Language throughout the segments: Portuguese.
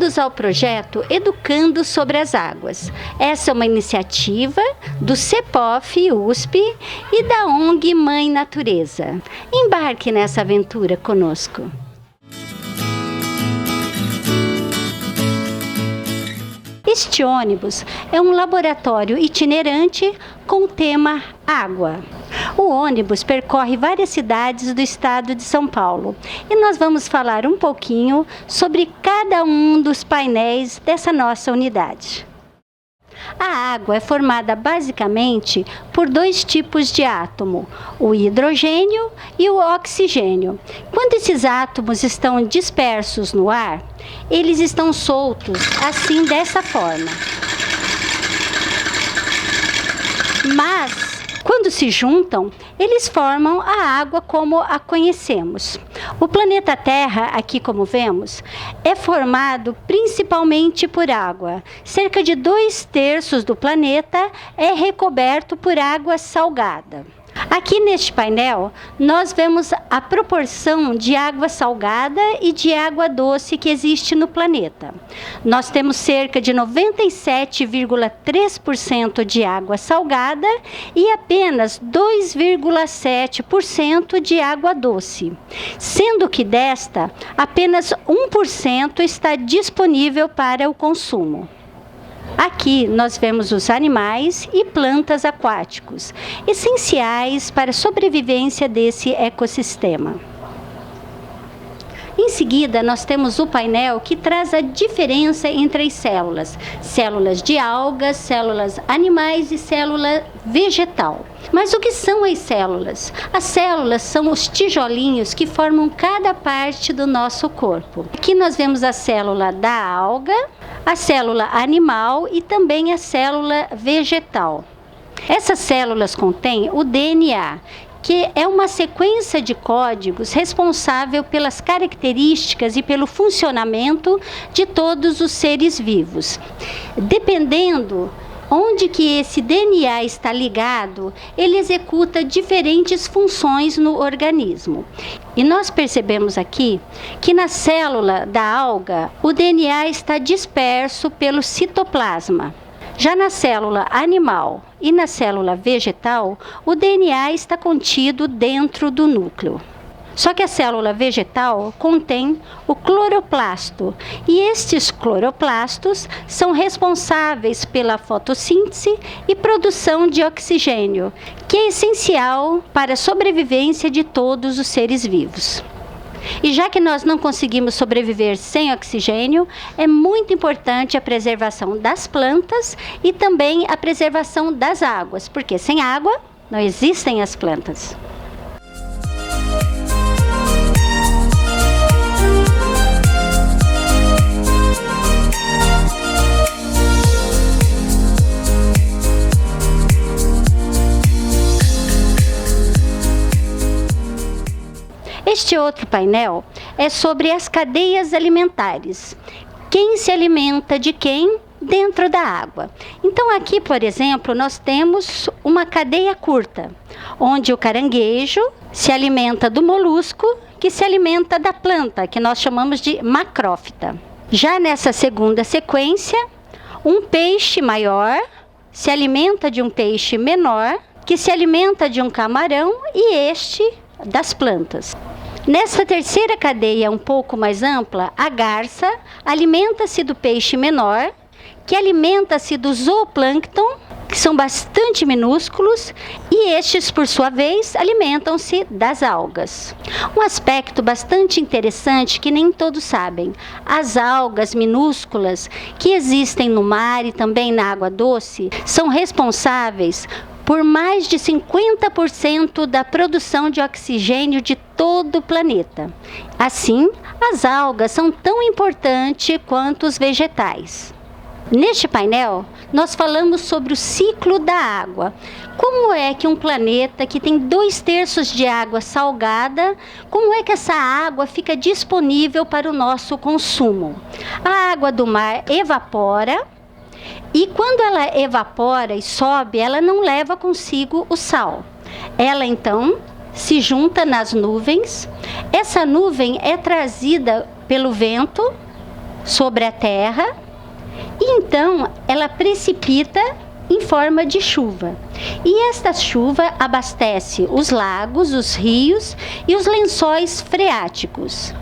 Bem-vindos ao projeto Educando sobre as Águas. Essa é uma iniciativa do CEPOF USP e da ONG Mãe Natureza. Embarque nessa aventura conosco. Este ônibus é um laboratório itinerante com o tema água. O ônibus percorre várias cidades do estado de São Paulo e nós vamos falar um pouquinho sobre cada um dos painéis dessa nossa unidade. A água é formada basicamente por dois tipos de átomo, o hidrogênio e o oxigênio. Quando esses átomos estão dispersos no ar, eles estão soltos assim dessa forma. Mas quando se juntam, eles formam a água como a conhecemos. O planeta Terra, aqui como vemos, é formado principalmente por água. Cerca de 2/3 do planeta é recoberto por água salgada. Aqui neste painel, nós vemos a proporção de água salgada e de água doce que existe no planeta. Nós temos cerca de 97,3% de água salgada e apenas 2,7% de água doce, sendo que desta, apenas 1% está disponível para o consumo. Aqui nós vemos os animais e plantas aquáticos, essenciais para a sobrevivência desse ecossistema. Em seguida, nós temos o painel que traz a diferença entre as células. Células de algas, células animais e célula vegetal. Mas o que são as células? As células são os tijolinhos que formam cada parte do nosso corpo. Aqui nós vemos a célula da alga, a célula animal e também a célula vegetal. Essas células contêm o DNA, que é uma sequência de códigos responsável pelas características e pelo funcionamento de todos os seres vivos. Dependendo onde que esse DNA está ligado, ele executa diferentes funções no organismo. E nós percebemos aqui que na célula da alga, o DNA está disperso pelo citoplasma. Já na célula animal e na célula vegetal, o DNA está contido dentro do núcleo. Só que a célula vegetal contém o cloroplasto, e estes cloroplastos são responsáveis pela fotossíntese e produção de oxigênio, que é essencial para a sobrevivência de todos os seres vivos. E já que nós não conseguimos sobreviver sem oxigênio, é muito importante a preservação das plantas e também a preservação das águas, porque sem água não existem as plantas. Este outro painel é sobre as cadeias alimentares. Quem se alimenta de quem dentro da água? Então aqui, por exemplo, nós temos uma cadeia curta, onde o caranguejo se alimenta do molusco, que se alimenta da planta, que nós chamamos de macrófita. Já nessa segunda sequência, um peixe maior se alimenta de um peixe menor, que se alimenta de um camarão e este das plantas. Nessa terceira cadeia um pouco mais ampla, a garça alimenta-se do peixe menor, que alimenta-se do zooplâncton, que são bastante minúsculos, e estes, por sua vez, alimentam-se das algas. Um aspecto bastante interessante que nem todos sabem: as algas minúsculas que existem no mar e também na água doce são responsáveis por mais de 50% da produção de oxigênio de todo o planeta. Assim, as algas são tão importantes quanto os vegetais. Neste painel, nós falamos sobre o ciclo da água. Como é que um planeta que tem 2/3 de água salgada, como é que essa água fica disponível para o nosso consumo? A água do mar evapora, e quando ela evapora e sobe, ela não leva consigo o sal. Ela então se junta nas nuvens. Essa nuvem é trazida pelo vento sobre a terra e então ela precipita em forma de chuva. E esta chuva abastece os lagos, os rios e os lençóis freáticos.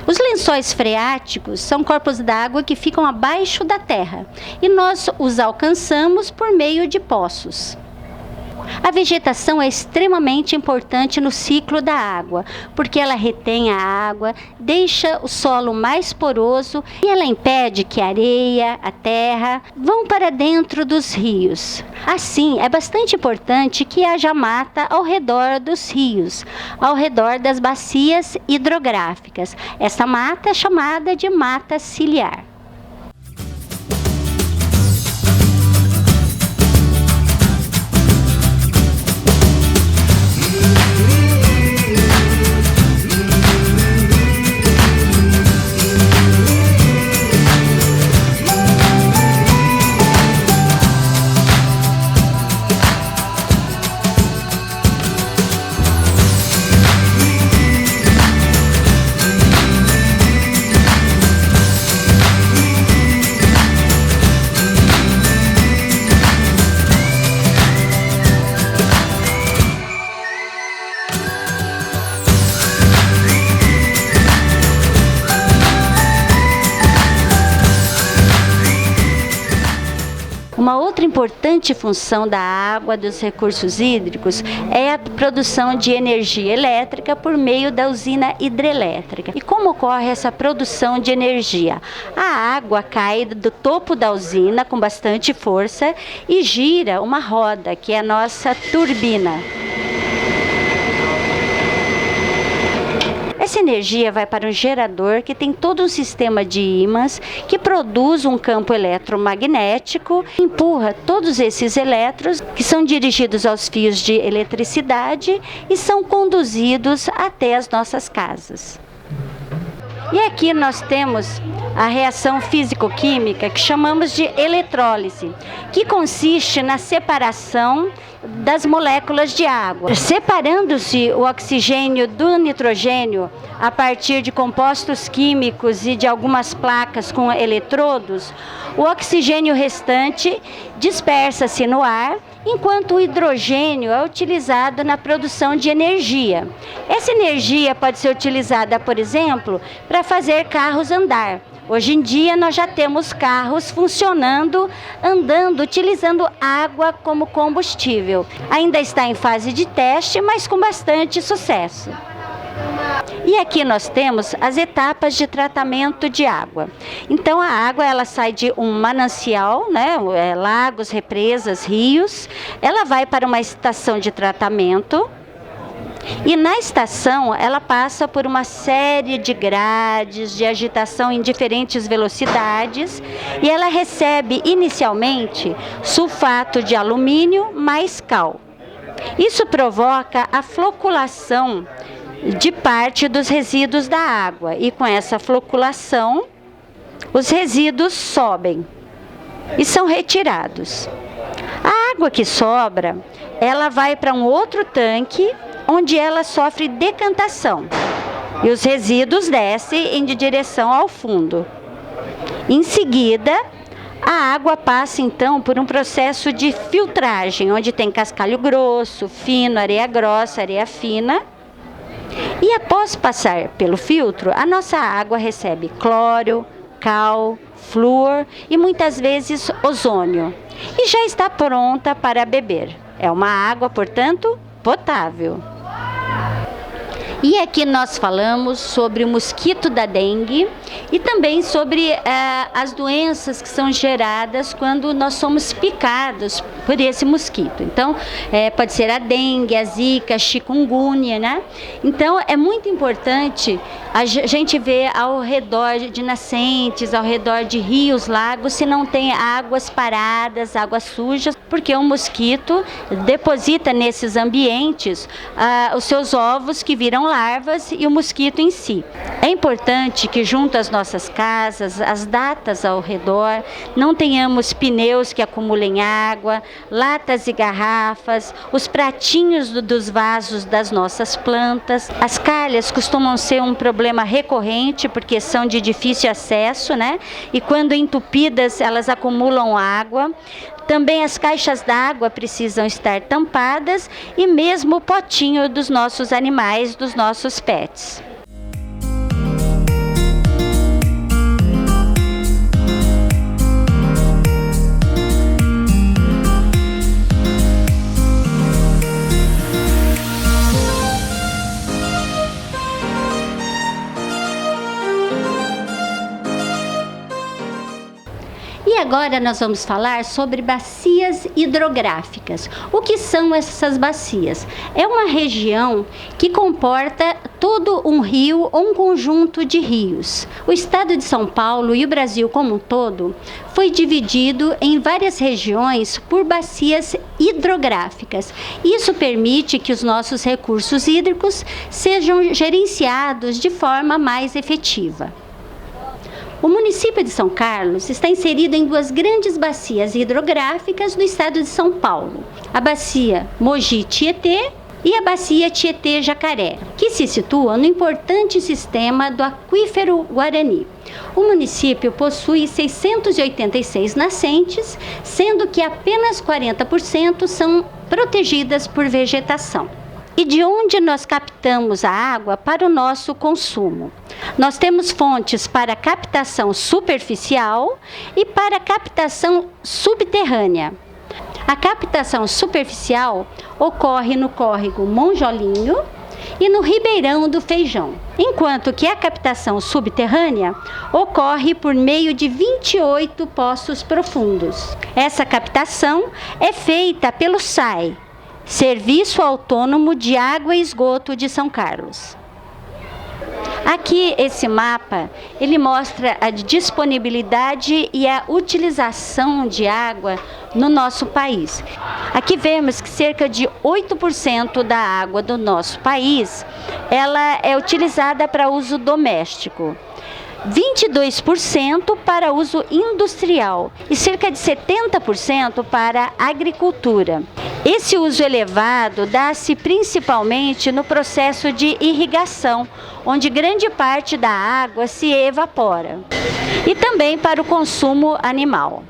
Os lençóis freáticos são corpos d'água que ficam abaixo da terra e nós os alcançamos por meio de poços. A vegetação é extremamente importante no ciclo da água, porque ela retém a água, deixa o solo mais poroso e ela impede que a areia, a terra, vão para dentro dos rios. Assim, é bastante importante que haja mata ao redor dos rios, ao redor das bacias hidrográficas. Essa mata é chamada de mata ciliar. Uma outra importante função da água, dos recursos hídricos, é a produção de energia elétrica por meio da usina hidrelétrica. E como ocorre essa produção de energia? A água cai do topo da usina com bastante força e gira uma roda, que é a nossa turbina. Essa energia vai para um gerador que tem todo um sistema de ímãs que produz um campo eletromagnético, empurra todos esses elétrons que são dirigidos aos fios de eletricidade e são conduzidos até as nossas casas. E aqui nós temos a reação físico-química que chamamos de eletrólise, que consiste na separação das moléculas de água. Separando-se o oxigênio do nitrogênio a partir de compostos químicos e de algumas placas com eletrodos, o oxigênio restante dispersa-se no ar, enquanto o hidrogênio é utilizado na produção de energia. Essa energia pode ser utilizada, por exemplo, para fazer carros andar. Hoje em dia nós já temos carros funcionando, andando, utilizando água como combustível. Ainda está em fase de teste, mas com bastante sucesso. E aqui nós temos as etapas de tratamento de água. Então a água ela sai de um manancial, né, lagos, represas, rios, ela vai para uma estação de tratamento. E na estação, ela passa por uma série de grades de agitação em diferentes velocidades e ela recebe inicialmente sulfato de alumínio mais cal. Isso provoca a floculação de parte dos resíduos da água e com essa floculação, os resíduos sobem e são retirados. A água que sobra, ela vai para um outro tanque onde ela sofre decantação e os resíduos descem em direção ao fundo. Em seguida, a água passa então por um processo de filtragem, onde tem cascalho grosso, fino, areia grossa, areia fina. E após passar pelo filtro, a nossa água recebe cloro, cal, flúor e muitas vezes ozônio. E já está pronta para beber. É uma água, portanto, potável. E aqui nós falamos sobre o mosquito da dengue e também sobre as doenças que são geradas quando nós somos picados por esse mosquito. Então, pode ser a dengue, a zika, a chikungunya, né? Então, é muito importante a gente ver ao redor de nascentes, ao redor de rios, lagos, se não tem águas paradas, águas sujas, porque o mosquito deposita nesses ambientes os seus ovos que viram larvas e o mosquito em si. É importante que junto às nossas casas, as datas ao redor, não tenhamos pneus que acumulem água, latas e garrafas, os pratinhos dos vasos das nossas plantas. As calhas costumam ser um problema recorrente porque são de difícil acesso, né? E quando entupidas, elas acumulam água. Também as caixas d'água precisam estar tampadas e mesmo o potinho dos nossos animais, dos nossos pets. E agora nós vamos falar sobre bacias hidrográficas. O que são essas bacias? É uma região que comporta todo um rio ou um conjunto de rios. O estado de São Paulo e o Brasil como um todo foi dividido em várias regiões por bacias hidrográficas. Isso permite que os nossos recursos hídricos sejam gerenciados de forma mais efetiva. O município de São Carlos está inserido em duas grandes bacias hidrográficas do estado de São Paulo, a bacia Mogi-Tietê e a bacia Tietê-Jacaré, que se situam no importante sistema do aquífero Guarani. O município possui 686 nascentes, sendo que apenas 40% são protegidas por vegetação. E de onde nós captamos a água para o nosso consumo? Nós temos fontes para captação superficial e para captação subterrânea. A captação superficial ocorre no córrego Monjolinho e no Ribeirão do Feijão, enquanto que a captação subterrânea ocorre por meio de 28 poços profundos. Essa captação é feita pelo SAI, Serviço Autônomo de Água e Esgoto de São Carlos. Aqui esse mapa, ele mostra a disponibilidade e a utilização de água no nosso país. Aqui vemos que cerca de 8% da água do nosso país, ela é utilizada para uso doméstico. 22% para uso industrial e cerca de 70% para agricultura. Esse uso elevado dá-se principalmente no processo de irrigação, onde grande parte da água se evapora, e também para o consumo animal.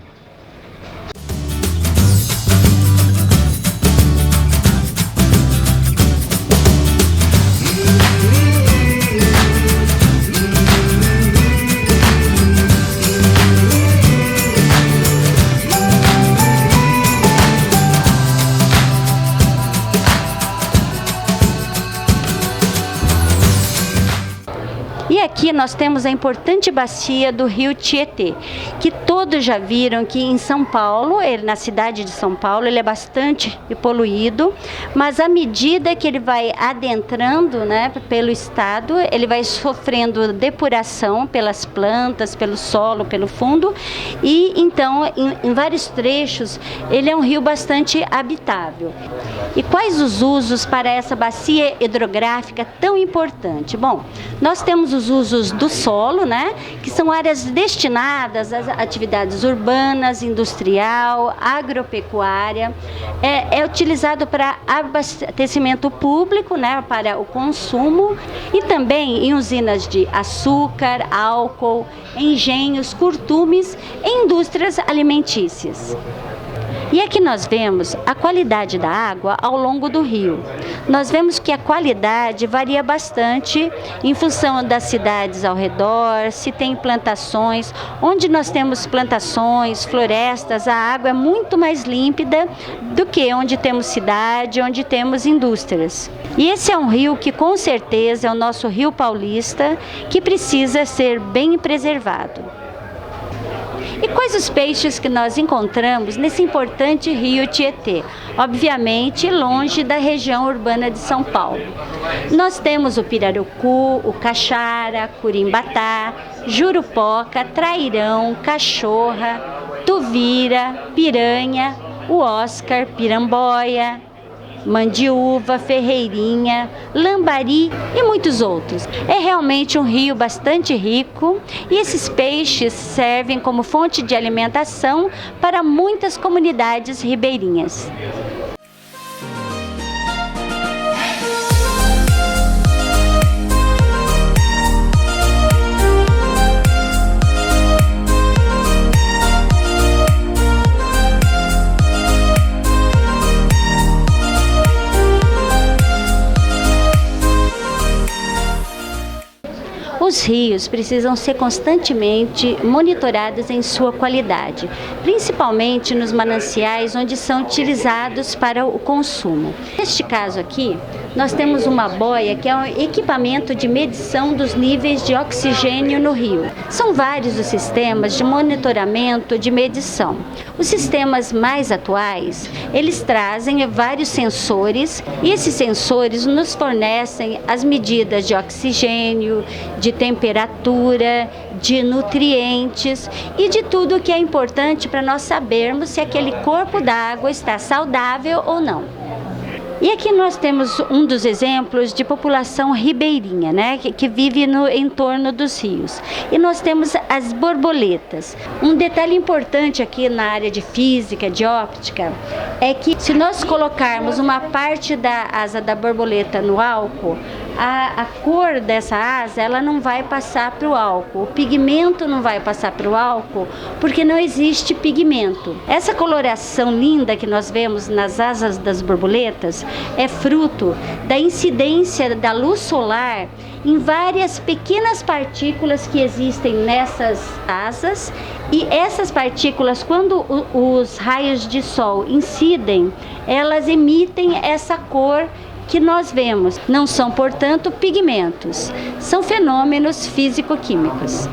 E aqui nós temos a importante bacia do rio Tietê, que todos já viram que em São Paulo, na cidade de São Paulo, ele é bastante poluído, mas à medida que ele vai adentrando, né, pelo estado, ele vai sofrendo depuração pelas plantas, pelo solo, pelo fundo, e então em vários trechos ele é um rio bastante habitável. E quais os usos para essa bacia hidrográfica tão importante? Bom, nós temos os usos do solo, né, que são áreas destinadas às atividades urbanas, industrial, agropecuária. É utilizado para abastecimento público, né, para o consumo, e também em usinas de açúcar, álcool, engenhos, curtumes e indústrias alimentícias. E aqui nós vemos a qualidade da água ao longo do rio. Nós vemos que a qualidade varia bastante em função das cidades ao redor, se tem plantações. Onde nós temos plantações, florestas, a água é muito mais límpida do que onde temos cidade, onde temos indústrias. E esse é um rio que com certeza é o nosso rio paulista, que precisa ser bem preservado. E quais os peixes que nós encontramos nesse importante rio Tietê? Obviamente, longe da região urbana de São Paulo. Nós temos o pirarucu, o caxara, curimbatá, jurupoca, trairão, cachorra, tuvira, piranha, o oscar, piramboia, Mandiúva, Ferreirinha, Lambari e muitos outros. É realmente um rio bastante rico e esses peixes servem como fonte de alimentação para muitas comunidades ribeirinhas. Os rios precisam ser constantemente monitorados em sua qualidade, principalmente nos mananciais onde são utilizados para o consumo. Neste caso aqui, nós temos uma boia que é um equipamento de medição dos níveis de oxigênio no rio. São vários os sistemas de monitoramento de medição. Os sistemas mais atuais, eles trazem vários sensores e esses sensores nos fornecem as medidas de oxigênio, de temperatura, de nutrientes e de tudo que é importante para nós sabermos se aquele corpo d'água está saudável ou não. E aqui nós temos um dos exemplos de população ribeirinha, né, que vive no entorno dos rios. E nós temos as borboletas. Um detalhe importante aqui na área de física, de óptica, é que se nós colocarmos uma parte da asa da borboleta no álcool, a cor dessa asa ela não vai passar para o álcool, o pigmento não vai passar para o álcool, porque não existe pigmento. Essa coloração linda que nós vemos nas asas das borboletas é fruto da incidência da luz solar em várias pequenas partículas que existem nessas asas, e essas partículas, quando os raios de sol incidem, elas emitem essa cor que nós vemos. Não são, portanto, pigmentos, são fenômenos físico-químicos.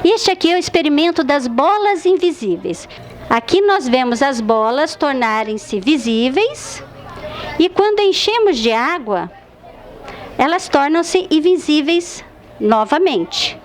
Este aqui é o experimento das bolas invisíveis. Aqui nós vemos as bolas tornarem-se visíveis e quando enchemos de água, elas tornam-se invisíveis novamente.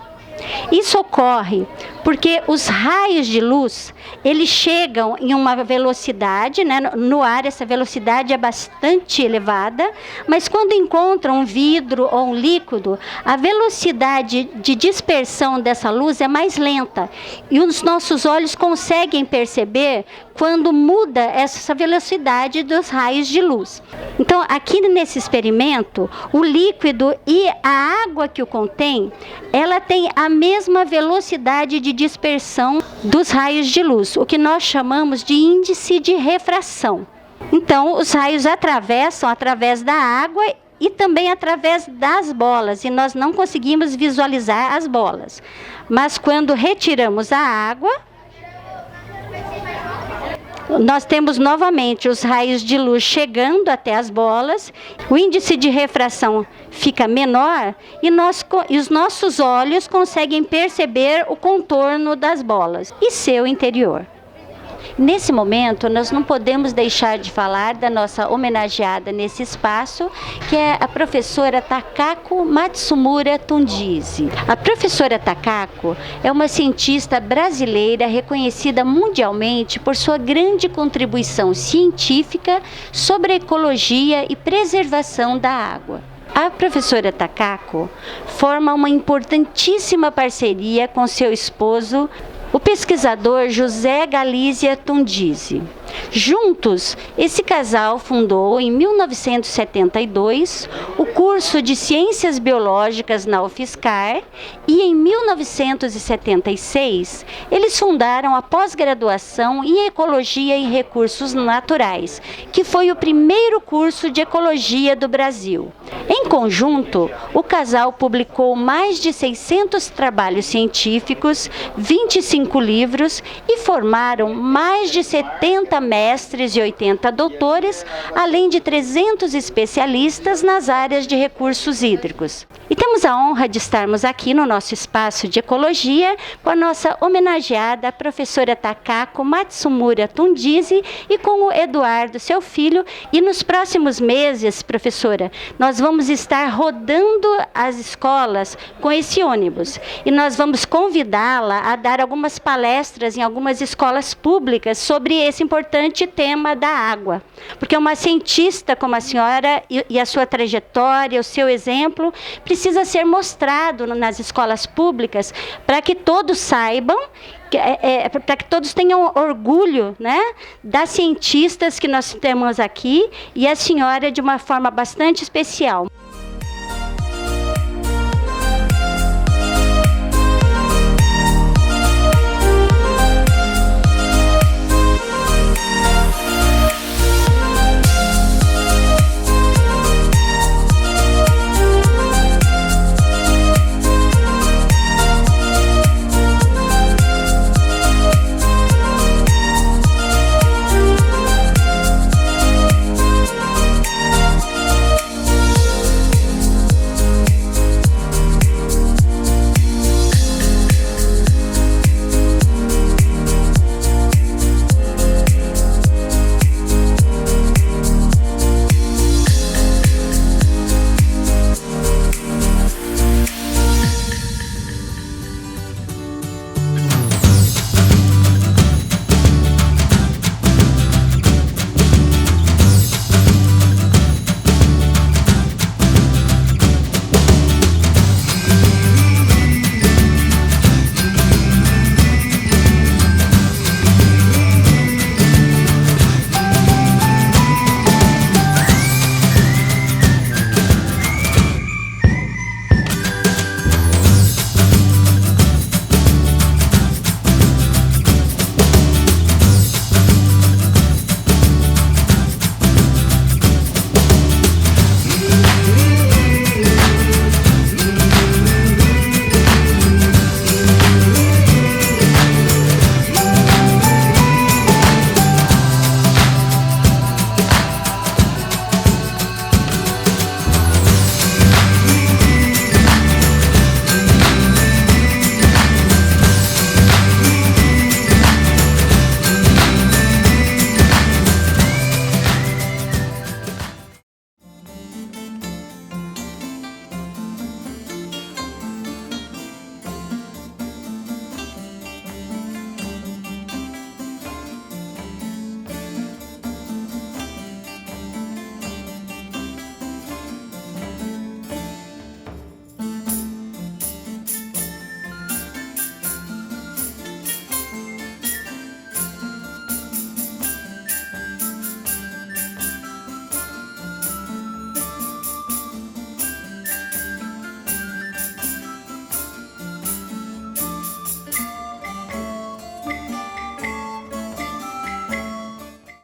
Isso ocorre porque os raios de luz, eles chegam em uma velocidade, né, no ar essa velocidade é bastante elevada, mas quando encontram um vidro ou um líquido, a velocidade de dispersão dessa luz é mais lenta e os nossos olhos conseguem perceber quando muda essa velocidade dos raios de luz. Então, aqui nesse experimento, o líquido e a água que o contém, ela tem a mesma velocidade de dispersão dos raios de luz, o que nós chamamos de índice de refração. Então, os raios atravessam através da água e também através das bolas, e nós não conseguimos visualizar as bolas. Mas quando retiramos a água, nós temos novamente os raios de luz chegando até as bolas, o índice de refração fica menor e os nossos olhos conseguem perceber o contorno das bolas e seu interior. Nesse momento, nós não podemos deixar de falar da nossa homenageada nesse espaço, que é a professora Takako Matsumura Tundizi. A professora Takako é uma cientista brasileira reconhecida mundialmente por sua grande contribuição científica sobre a ecologia e preservação da água. A professora Takako forma uma importantíssima parceria com seu esposo, o pesquisador José Galizia Tundizi. Juntos, esse casal fundou em 1972 o curso de Ciências Biológicas na UFSCar e em 1976 eles fundaram a pós-graduação em Ecologia e Recursos Naturais, que foi o primeiro curso de ecologia do Brasil. Em conjunto, o casal publicou mais de 600 trabalhos científicos, 25 livros e formaram mais de 70 mestres e 80 doutores, além de 300 especialistas nas áreas de recursos hídricos. E temos a honra de estarmos aqui no nosso espaço de ecologia com a nossa homenageada professora Takako Matsumura Tundizi e com o Eduardo, seu filho. E nos próximos meses, professora, nós vamos estar rodando as escolas com esse ônibus e nós vamos convidá-la a dar algumas palestras em algumas escolas públicas sobre esse importante bastante tema da água, porque uma cientista como a senhora e a sua trajetória, o seu exemplo, precisa ser mostrado nas escolas públicas para que todos saibam, para que todos tenham orgulho, né, das cientistas que nós temos aqui, e a senhora de uma forma bastante especial.